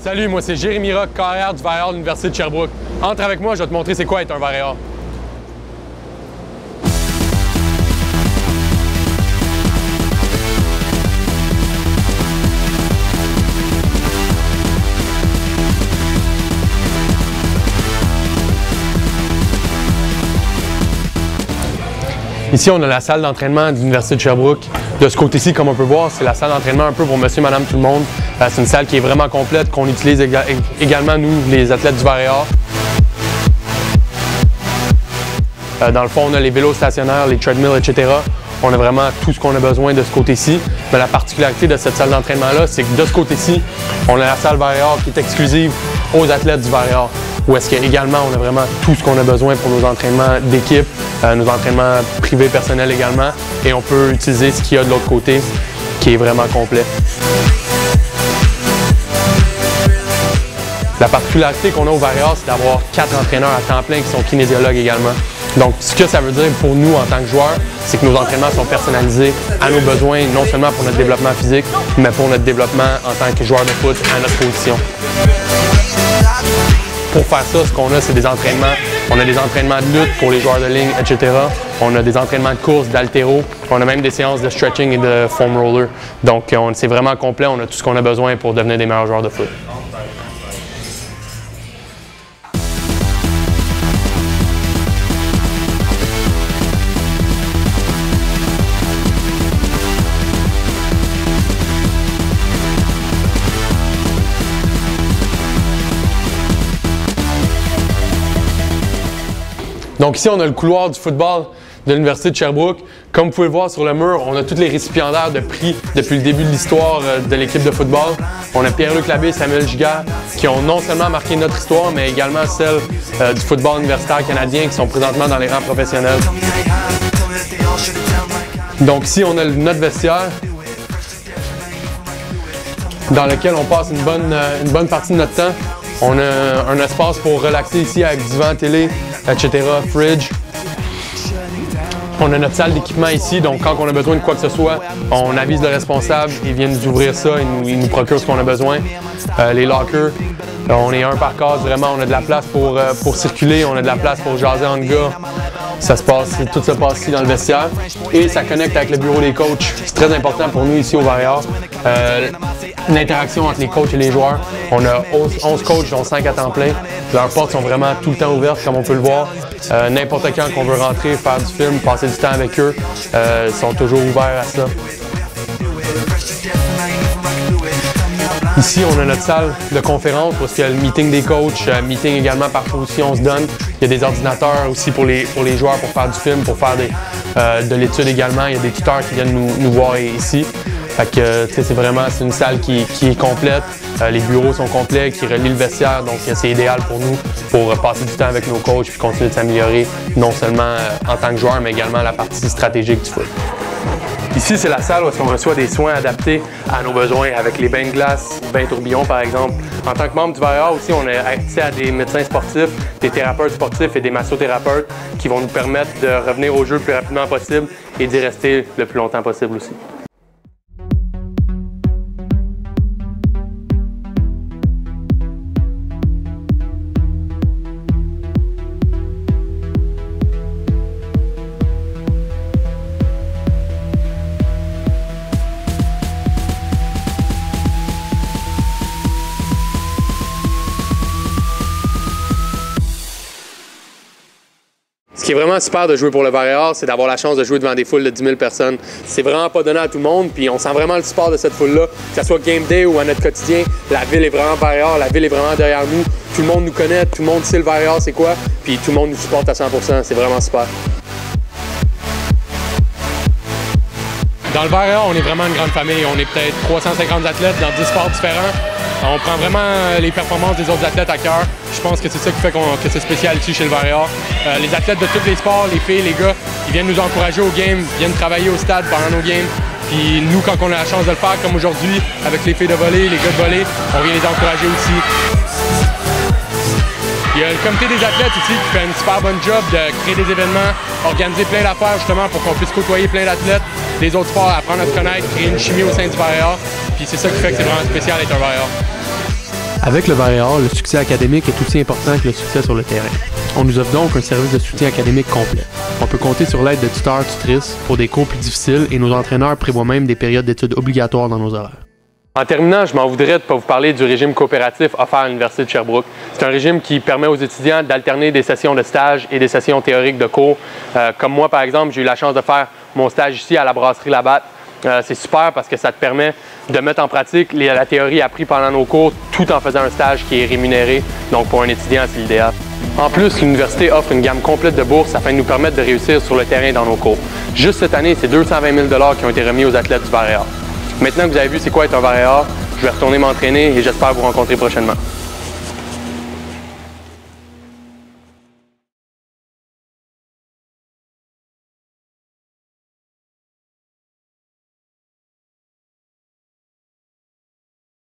Salut, moi c'est Jérémy Rock, carrière du Varéor de l'Université de Sherbrooke. Entre avec moi, je vais te montrer c'est quoi être un Varéor. Ici, on a la salle d'entraînement de l'Université de Sherbrooke. De ce côté-ci, comme on peut voir, c'est la salle d'entraînement un peu pour monsieur, madame, tout le monde. C'est une salle qui est vraiment complète, qu'on utilise également, nous, les athlètes du Varéor. Dans le fond, on a les vélos stationnaires, les treadmills, etc. On a vraiment tout ce qu'on a besoin de ce côté-ci. Mais la particularité de cette salle d'entraînement-là, c'est que de ce côté-ci, on a la salle Varéor qui est exclusive aux athlètes du Varéor. Où est-ce qu'également, on a vraiment tout ce qu'on a besoin pour nos entraînements d'équipe, nos entraînements privés, personnels également. Et on peut utiliser ce qu'il y a de l'autre côté, qui est vraiment complet. La particularité qu'on a au Varéor, c'est d'avoir 4 entraîneurs à temps plein qui sont kinésiologues également. Donc, ce que ça veut dire pour nous en tant que joueurs, c'est que nos entraînements sont personnalisés à nos besoins, non seulement pour notre développement physique, mais pour notre développement en tant que joueur de foot à notre position. Pour faire ça, ce qu'on a, c'est des entraînements. On a des entraînements de lutte pour les joueurs de ligne, etc. On a des entraînements de course, d'haltéro. On a même des séances de stretching et de foam roller. Donc, c'est vraiment complet. On a tout ce qu'on a besoin pour devenir des meilleurs joueurs de foot. Donc ici, on a le couloir du football de l'Université de Sherbrooke. Comme vous pouvez le voir sur le mur, on a tous les récipiendaires de prix depuis le début de l'histoire de l'équipe de football. On a Pierre-Luc Labbé et Samuel Giguère qui ont non seulement marqué notre histoire, mais également celle du football universitaire canadien qui sont présentement dans les rangs professionnels. Donc ici, on a notre vestiaire dans lequel on passe une bonne partie de notre temps. On a un espace pour relaxer ici avec divan, télé, etc., fridge. On a notre salle d'équipement ici, donc quand on a besoin de quoi que ce soit, on avise le responsable, il vient nous ouvrir ça, il nous procure ce qu'on a besoin. Les lockers, on est un par case, vraiment, on a de la place pour circuler, on a de la place pour jaser en gars. Tout se passe ici dans le vestiaire et ça connecte avec le bureau des coachs. C'est très important pour nous ici au Varéor. L'interaction entre les coachs et les joueurs. On a 11 coachs, dont 5 à temps plein. Leurs portes sont vraiment tout le temps ouvertes, comme on peut le voir. N'importe quand qu'on veut rentrer, faire du film, passer du temps avec eux, ils sont toujours ouverts à ça. Ici, on a notre salle de conférence où il y a le meeting des coachs, meeting également par position, on se donne. Il y a des ordinateurs aussi pour les joueurs pour faire du film, pour faire de l'étude également. Il y a des tuteurs qui viennent nous voir ici. Fait que c'est une salle qui est complète. Les bureaux sont complets, qui relient le vestiaire, donc c'est idéal pour nous pour passer du temps avec nos coachs et continuer de s'améliorer non seulement en tant que joueur, mais également la partie stratégique du foot. Ici, c'est la salle où on reçoit des soins adaptés à nos besoins, avec les bains de glace, bains tourbillons par exemple. En tant que membre du Varéor aussi, on a accès à des médecins sportifs, des thérapeutes sportifs et des massothérapeutes qui vont nous permettre de revenir au jeu le plus rapidement possible et d'y rester le plus longtemps possible aussi. Ce qui est vraiment super de jouer pour le Varéor, c'est d'avoir la chance de jouer devant des foules de 10 000 personnes. C'est vraiment pas donné à tout le monde, puis on sent vraiment le support de cette foule-là. Que ce soit game day ou à notre quotidien, la ville est vraiment Varéor, la ville est vraiment derrière nous. Tout le monde nous connaît, tout le monde sait le Varéor c'est quoi, puis tout le monde nous supporte à 100 %. C'est vraiment super. Dans le Varéor, on est vraiment une grande famille. On est peut-être 350 athlètes dans 10 sports différents. On prend vraiment les performances des autres athlètes à cœur. Je pense que c'est ça qui fait que c'est spécial ici chez le Varéor. Les athlètes de tous les sports, les filles, les gars, ils viennent nous encourager aux games, viennent travailler au stade pendant nos games. Puis nous, quand on a la chance de le faire, comme aujourd'hui, avec les filles de volley, les gars de volley, on vient les encourager aussi. Il y a le comité des athlètes ici qui fait une super bonne job de créer des événements, organiser plein d'affaires justement pour qu'on puisse côtoyer plein d'athlètes des autres sports, apprendre à se connaître, créer une chimie au sein du Varéor. Puis c'est ça qui fait que c'est vraiment spécial d'être un Varéor. Avec le Varéor, le succès académique est aussi important que le succès sur le terrain. On nous offre donc un service de soutien académique complet. On peut compter sur l'aide de tuteurs, tutrices pour des cours plus difficiles et nos entraîneurs prévoient même des périodes d'études obligatoires dans nos horaires. En terminant, je m'en voudrais de ne pas vous parler du régime coopératif offert à l'Université de Sherbrooke. C'est un régime qui permet aux étudiants d'alterner des sessions de stage et des sessions théoriques de cours. Comme moi, par exemple, j'ai eu la chance de faire mon stage ici à la brasserie Labatt. C'est super parce que ça te permet de mettre en pratique la théorie apprise pendant nos cours tout en faisant un stage qui est rémunéré. Donc pour un étudiant, c'est l'idéal. En plus, l'université offre une gamme complète de bourses afin de nous permettre de réussir sur le terrain dans nos cours. Juste cette année, c'est 220 000 $ qui ont été remis aux athlètes du Varéor. Maintenant que vous avez vu c'est quoi être un Varéor, je vais retourner m'entraîner et j'espère vous rencontrer prochainement.